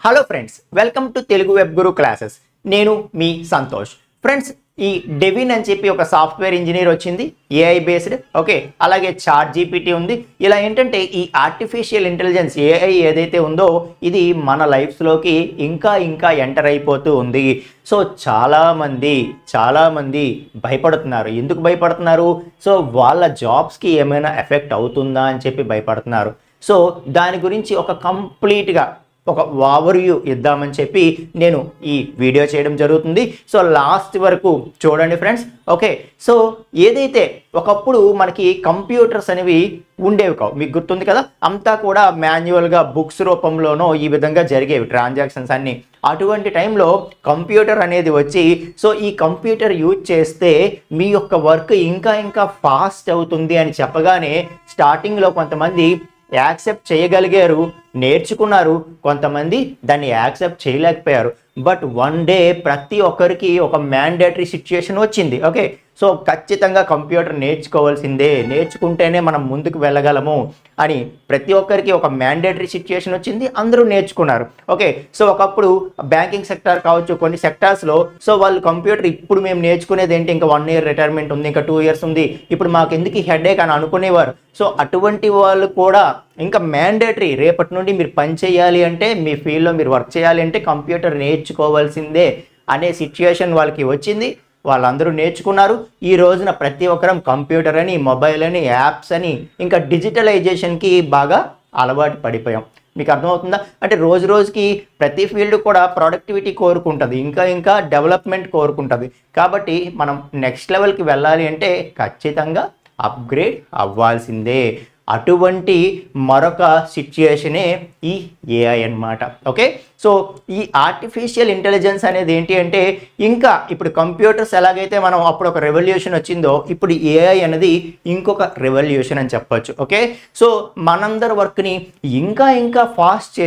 Hello friends, welcome to Telugu web Guru classes. నేను మీ Santosh. Friends, ఈ Devin అని చెప్పి ఒక సాఫ్ట్వేర్ ఇంజనీర్ వచ్చింది, ఏఐ బేస్డ్. ఓకే, అలాగే చాట్ జీపీటీ ఉంది. ఇలా ఏంటంటే ఈ ఆర్టిఫిషియల్ ఇంటెలిజెన్స్ ఏఐ ఏదైతే ఉందో ఇది మన లైఫ్స్లోకి ఇంకా ఇంకా ఎంటర్ అయిపోతూ ఉంది. సో చాలామంది భయపడుతున్నారు. ఎందుకు భయపడుతున్నారు? సో వాళ్ళ జాబ్స్కి ఏమైనా ఎఫెక్ట్ అవుతుందా అని చెప్పి భయపడుతున్నారు. సో దాని గురించి ఒక కంప్లీట్గా ఒక ఓవర్వ్యూ ఇద్దామని చెప్పి నేను ఈ వీడియో చేయడం జరుగుతుంది. సో లాస్ట్ వరకు చూడండి ఫ్రెండ్స్. ఓకే, సో ఏదైతే ఒకప్పుడు మనకి కంప్యూటర్స్ అనేవి ఉండేవి కావు, మీకు గుర్తుంది కదా, అంతా కూడా మాన్యువల్గా బుక్స్ రూపంలోనో ఈ విధంగా జరిగేవి ట్రాన్సాక్షన్స్ అన్నీ. అటువంటి టైంలో కంప్యూటర్ అనేది వచ్చి సో ఈ కంప్యూటర్ యూజ్ చేస్తే మీ యొక్క వర్క్ ఇంకా ఇంకా ఫాస్ట్ అవుతుంది అని చెప్పగానే స్టార్టింగ్లో కొంతమంది యాక్సెప్ట్ చేయగలిగారు, నేర్చుకున్నారు. కొంతమంది దాన్ని యాక్సెప్ట్ చేయలేకపోయారు. బట్ వన్ డే ప్రతి ఒక్కరికి ఒక మ్యాండేటరీ సిచ్యుయేషన్ వచ్చింది. ఓకే, సో ఖచ్చితంగా కంప్యూటర్ నేర్చుకోవాల్సిందే, నేర్చుకుంటేనే మనం ముందుకు వెళ్ళగలము అని ప్రతి ఒక్కరికి ఒక మ్యాండేటరీ సిచ్యుయేషన్ వచ్చింది. అందరూ నేర్చుకున్నారు. ఓకే, సో ఒకప్పుడు బ్యాంకింగ్ సెక్టార్ కావచ్చు, కొన్ని సెక్టార్స్లో సో వాళ్ళు కంప్యూటర్ ఇప్పుడు మేము నేర్చుకునేది ఏంటి, ఇంకా 1 year రిటైర్మెంట్ ఉంది, ఇంకా 2 years ఉంది, ఇప్పుడు మాకు ఎందుకు ఈ హెడేక్ అని అనుకునేవారు. సో అటువంటి వాళ్ళు కూడా ఇంకా మ్యాండేటరీ, రేపటి నుండి మీరు పని చేయాలి అంటే, మీ ఫీల్డ్లో మీరు వర్క్ చేయాలి అంటే కంప్యూటర్ నేర్చుకోవాల్సిందే అనే సిచ్యుయేషన్ వాళ్ళకి వచ్చింది. వాళ్ళందరూ నేర్చుకున్నారు. ఈ రోజున ప్రతి ఒక్కరం కంప్యూటర్ అని, మొబైల్ అని, యాప్స్ అని, ఇంకా డిజిటలైజేషన్కి బాగా అలవాటు పడిపోయాం. మీకు అర్థమవుతుందా? అంటే రోజు రోజుకి ప్రతి ఫీల్డ్ కూడా ప్రొడక్టివిటీ కోరుకుంటుంది, ఇంకా ఇంకా డెవలప్మెంట్ కోరుకుంటుంది. కాబట్టి మనం నెక్స్ట్ లెవెల్కి వెళ్ళాలి అంటే ఖచ్చితంగా అప్గ్రేడ్ అవ్వాల్సిందే. అటువంటి మరొక సిచ్యుయేషనే ఈ ఏఐ అన్నమాట. ఓకే, సో ఈ ఆర్టిఫిషియల్ ఇంటెలిజెన్స్ అనేది ఏంటి అంటే, ఇంకా ఇప్పుడు కంప్యూటర్స్ ఎలాగైతే మనం అప్పుడు ఒక రెవల్యూషన్ వచ్చిందో, ఇప్పుడు ఏఐ అనేది ఇంకొక రెవల్యూషన్ అని చెప్పొచ్చు. ఓకే, సో మనందరి వర్క్ని ఇంకా ఇంకా ఫాస్ట్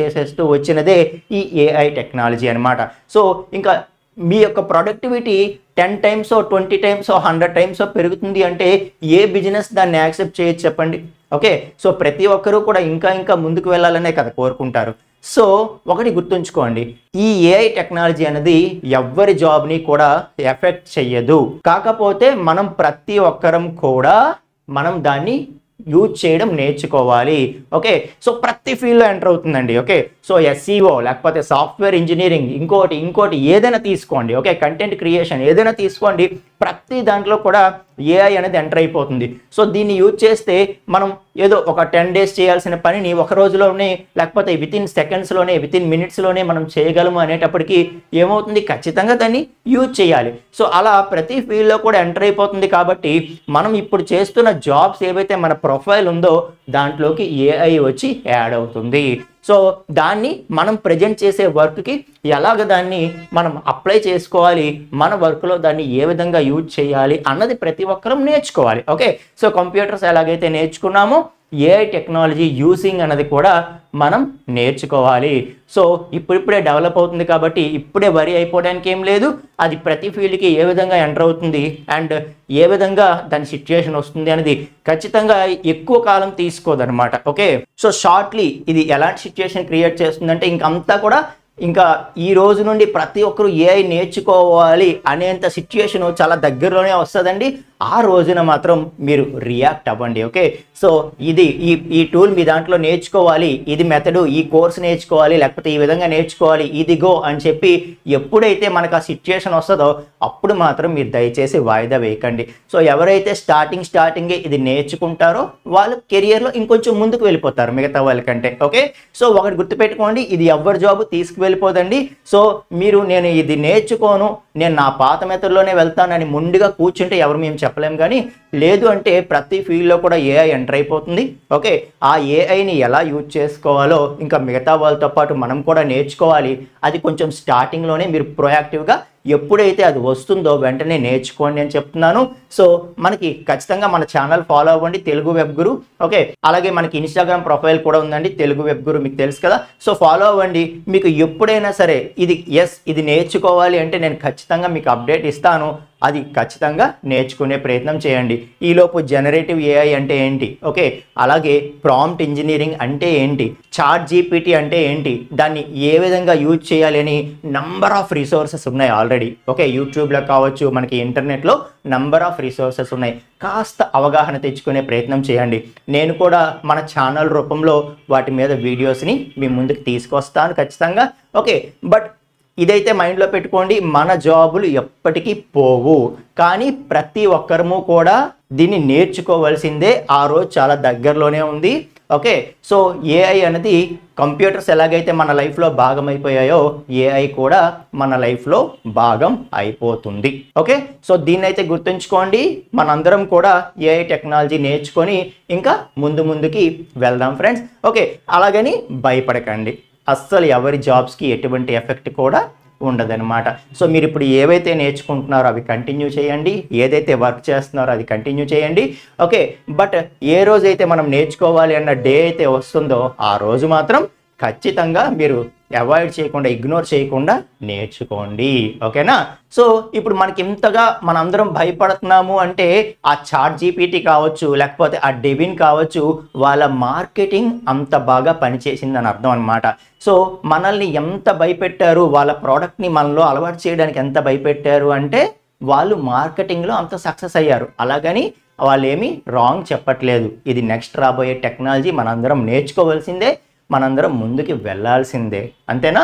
చేసేస్తూ వచ్చినదే ఈ ఏఐ టెక్నాలజీ అనమాట. సో ఇంకా మీ యొక్క ప్రొడక్టివిటీ 10 times 20 times 100 times పెరుగుతుంది అంటే ఏ బిజినెస్ దాన్ని యాక్సెప్ట్ చేయొచ్చు చెప్పండి? ఓకే, సో ప్రతి ఒక్కరూ కూడా ఇంకా ఇంకా ముందుకు వెళ్ళాలనే కదా కోరుకుంటారు. సో ఒకటి గుర్తుంచుకోండి, ఈ ఏఐ టెక్నాలజీ అనేది ఎవ్వరి జాబ్ని కూడా ఎఫెక్ట్ చెయ్యదు. కాకపోతే మనం ప్రతి ఒక్కరం కూడా మనం దాన్ని యూజ్ చేయడం నేర్చుకోవాలి. ఓకే, సో ప్రతి ఫీల్డ్లో ఎంటర్ అవుతుందండి. ఓకే, సో ఎస్ఈఓ లేకపోతే సాఫ్ట్వేర్ ఇంజనీరింగ్, ఇంకోటి ఏదైనా తీసుకోండి. ఓకే, కంటెంట్ క్రియేషన్ ఏదైనా తీసుకోండి, ప్రతి దాంట్లో కూడా ఏఐ అనేది ఎంటర్ అయిపోతుంది. సో దీన్ని యూజ్ చేస్తే మనం ఏదో ఒక 10 days చేయాల్సిన పనిని ఒక రోజులోనే, లేకపోతే వితిన్ సెకండ్స్లోనే, వితిన్ మినిట్స్లోనే మనం చేయగలము అనేటప్పటికి ఏమవుతుంది, ఖచ్చితంగా దాన్ని యూజ్ చేయాలి. సో అలా ప్రతి ఫీల్డ్లో కూడా ఎంటర్ అయిపోతుంది. కాబట్టి మనం ఇప్పుడు చేస్తున్న జాబ్స్ ఏవైతే మన ప్రొఫైల్ ఉందో దాంట్లోకి ఏఐ వచ్చి యాడ్ అవుతుంది. సో దాన్ని మనం ప్రజెంట్ చేసే వర్క్కి ఎలాగ దాన్ని మనం అప్లై చేసుకోవాలి, మన వర్క్లో దాన్ని ఏ విధంగా యూజ్ చేయాలి అన్నది ప్రతి ఒక్కరం నేర్చుకోవాలి. ఓకే, సో కంప్యూటర్స్ ఎలాగైతే నేర్చుకున్నామో ఏఐ టెక్నాలజీ యూజింగ్ అన్నది కూడా మనం నేర్చుకోవాలి. సో ఇప్పుడిప్పుడే డెవలప్ అవుతుంది కాబట్టి ఇప్పుడే వరి అయిపోవడానికి ఏం లేదు. అది ప్రతి ఫీల్డ్కి ఏ విధంగా ఎంటర్ అవుతుంది అండ్ ఏ విధంగా దాని సిచ్యుయేషన్ వస్తుంది అనేది ఖచ్చితంగా ఎక్కువ కాలం తీసుకోదన్నమాట. ఓకే, సో షార్ట్లీ ఇది ఎలాంటి సిచ్యుయేషన్ క్రియేట్ చేస్తుందంటే, ఇంకంతా కూడా ఇంకా ఈ రోజు నుండి ప్రతి ఒక్కరు ఏఐ నేర్చుకోవాలి అనేంత సిచ్యుయేషన్ చాలా దగ్గరలోనే వస్తుందండి. ఆ రోజున మాత్రం మీరు రియాక్ట్ అవ్వండి. ఓకే, సో ఇది ఈ టూల్ మీ దాంట్లో నేర్చుకోవాలి, ఇది మెథడు, ఈ కోర్స్ నేర్చుకోవాలి, లేకపోతే ఈ విధంగా నేర్చుకోవాలి, ఇదిగో అని చెప్పి ఎప్పుడైతే మనకు ఆ సిచ్యుయేషన్ వస్తుందో అప్పుడు మాత్రం మీరు దయచేసి వాయిదా వేయకండి. సో ఎవరైతే స్టార్టింగే ఇది నేర్చుకుంటారో వాళ్ళు కెరియర్లో ఇంకొంచెం ముందుకు వెళ్ళిపోతారు మిగతా వాళ్ళకంటే. ఓకే, సో ఒకటి గుర్తుపెట్టుకోండి, ఇది ఎవరి జాబు తీసుకువెళ్ళిపోదండి. సో నేను ఇది నేర్చుకోను, నేను నా పాత మెథడ్లోనే వెళ్తానని ముందుగా కూర్చుంటే ఎవరు మేము చెప్పలేం. కానీ లేదు అంటే ప్రతి ఫీల్డ్లో కూడా ఏఐ ఎంటర్ అయిపోతుంది. ఓకే, ఆ ఏఐని ఎలా యూజ్ చేసుకోవాలో ఇంకా మిగతా వాళ్ళతో పాటు మనం కూడా నేర్చుకోవాలి. అది కొంచెం స్టార్టింగ్లోనే మీరు ప్రొయాక్టివ్గా ఎప్పుడైతే అది వస్తుందో వెంటనే నేర్చుకోండి అని చెప్తున్నాను. సో మనకి ఖచ్చితంగా మన ఛానల్ ఫాలో అవ్వండి, తెలుగు వెబ్ గురు. ఓకే, అలాగే మనకి ఇన్స్టాగ్రామ్ ప్రొఫైల్ కూడా ఉందండి, తెలుగు వెబ్ గురు, మీకు తెలుసు కదా. సో ఫాలో అవ్వండి. మీకు ఎప్పుడైనా సరే ఇది నేర్చుకోవాలి అంటే నేను ఖచ్చితంగా మీకు అప్డేట్ ఇస్తాను. అది ఖచ్చితంగా నేర్చుకునే ప్రయత్నం చేయండి. ఈలోపు జనరేటివ్ ఏఐ అంటే ఏంటి, ఓకే, అలాగే ప్రాంప్ట్ ఇంజనీరింగ్ అంటే ఏంటి, చాట్ జీపీటీ అంటే ఏంటి, దాన్ని ఏ విధంగా యూజ్ చేయాలి అని నంబర్ ఆఫ్ రిసోర్సెస్ ఉన్నాయి ఆల్రెడీ. ఓకే, యూట్యూబ్లో కావచ్చు, మనకి ఇంటర్నెట్లో నంబర్ ఆఫ్ రిసోర్సెస్ ఉన్నాయి. కాస్త అవగాహన తెచ్చుకునే ప్రయత్నం చేయండి. నేను కూడా మన ఛానల్ రూపంలో వాటి మీద వీడియోస్ని మీ ముందుకు తీసుకొస్తాను ఖచ్చితంగా. ఓకే, బట్ ఇదైతే మైండ్లో పెట్టుకోండి, మన జాబులు ఎప్పటికీ పోవు, కానీ ప్రతి ఒక్కరము కూడా దీన్ని నేర్చుకోవాల్సిందే. ఆ రోజు చాలా దగ్గరలోనే ఉంది. ఓకే, సో ఏఐ అనేది కంప్యూటర్స్ ఎలాగైతే మన లైఫ్లో భాగం అయిపోయాయో ఏఐ కూడా మన లైఫ్లో భాగం అయిపోతుంది. ఓకే, సో దీన్ని అయితే గుర్తుంచుకోండి. మనందరం కూడా ఏఐ టెక్నాలజీ నేర్చుకొని ఇంకా ముందుకి వెళ్దాం ఫ్రెండ్స్. ఓకే, అలాగని భయపడకండి, అస్సలు ఎవరి జాబ్స్కి ఎటువంటి ఎఫెక్ట్ కూడా ఉండదన్నమాట. సో మీరు ఇప్పుడు ఏవైతే నేర్చుకుంటున్నారో అవి కంటిన్యూ చేయండి, ఏదైతే వర్క్ చేస్తున్నారో అది కంటిన్యూ చేయండి. ఓకే, బట్ ఏ రోజైతే మనం నేర్చుకోవాలి అన్న డే అయితే వస్తుందో ఆ రోజు మాత్రం ఖచ్చితంగా మీరు అవాయిడ్ చేయకుండా, ఇగ్నోర్ చేయకుండా నేర్చుకోండి. ఓకేనా? సో ఇప్పుడు మనకి ఇంతగా మనందరం భయపడుతున్నాము అంటే ఆ చాట్ జీపీటీ కావచ్చు, లేకపోతే ఆ డెవిన్ కావచ్చు, వాళ్ళ మార్కెటింగ్ అంత బాగా పనిచేసిందని అర్థం అనమాట. సో మనల్ని ఎంత భయపెట్టారు, వాళ్ళ ప్రోడక్ట్ని మనలో అలవాటు చేయడానికి ఎంత భయపెట్టారు అంటే వాళ్ళు మార్కెటింగ్లో అంత సక్సెస్ అయ్యారు. అలాగని వాళ్ళు ఏమీ రాంగ్ చెప్పట్లేదు. ఇది నెక్స్ట్ రాబోయే టెక్నాలజీ, మనందరం నేర్చుకోవాల్సిందే, మనందరం ముందుకు వెళ్ళాల్సిందే. అంతేనా?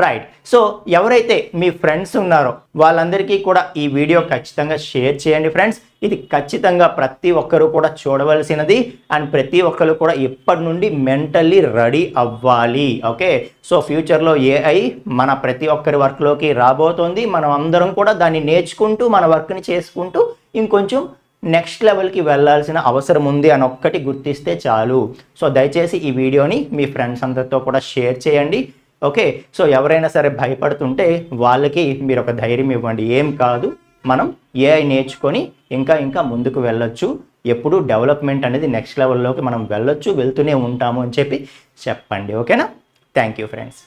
రైట్. సో ఎవరైతే మీ ఫ్రెండ్స్ ఉన్నారో వాళ్ళందరికీ కూడా ఈ వీడియో ఖచ్చితంగా షేర్ చేయండి ఫ్రెండ్స్. ఇది ఖచ్చితంగా ప్రతి ఒక్కరు కూడా చూడవలసినది, అండ్ ప్రతి ఒక్కరు కూడా ఇప్పటి నుండి మెంటల్లీ రెడీ అవ్వాలి. ఓకే, సో ఫ్యూచర్లో ఏఐ మన ప్రతి ఒక్కరి వర్క్లోకి రాబోతోంది. మనం అందరం కూడా దాన్ని నేర్చుకుంటూ మన వర్క్ని చేసుకుంటూ ఇంకొంచెం నెక్స్ట్ లెవెల్కి వెళ్ళాల్సిన అవసరం ఉంది అని ఒక్కటి గుర్తిస్తే చాలు. సో దయచేసి ఈ వీడియోని మీ ఫ్రెండ్స్ అందరితో కూడా షేర్ చేయండి. ఓకే, సో ఎవరైనా సరే భయపడుతుంటే వాళ్ళకి మీరు ఒక ధైర్యం ఇవ్వండి. ఏం కాదు, మనం ఏఐ నేర్చుకొని ఇంకా ముందుకు వెళ్ళొచ్చు. ఎప్పుడు డెవలప్మెంట్ అనేది నెక్స్ట్ లెవెల్లోకి మనం వెళ్ళొచ్చు, వెళ్తూనే ఉంటాము అని చెప్పి చెప్పండి. ఓకేనా? Thank you friends.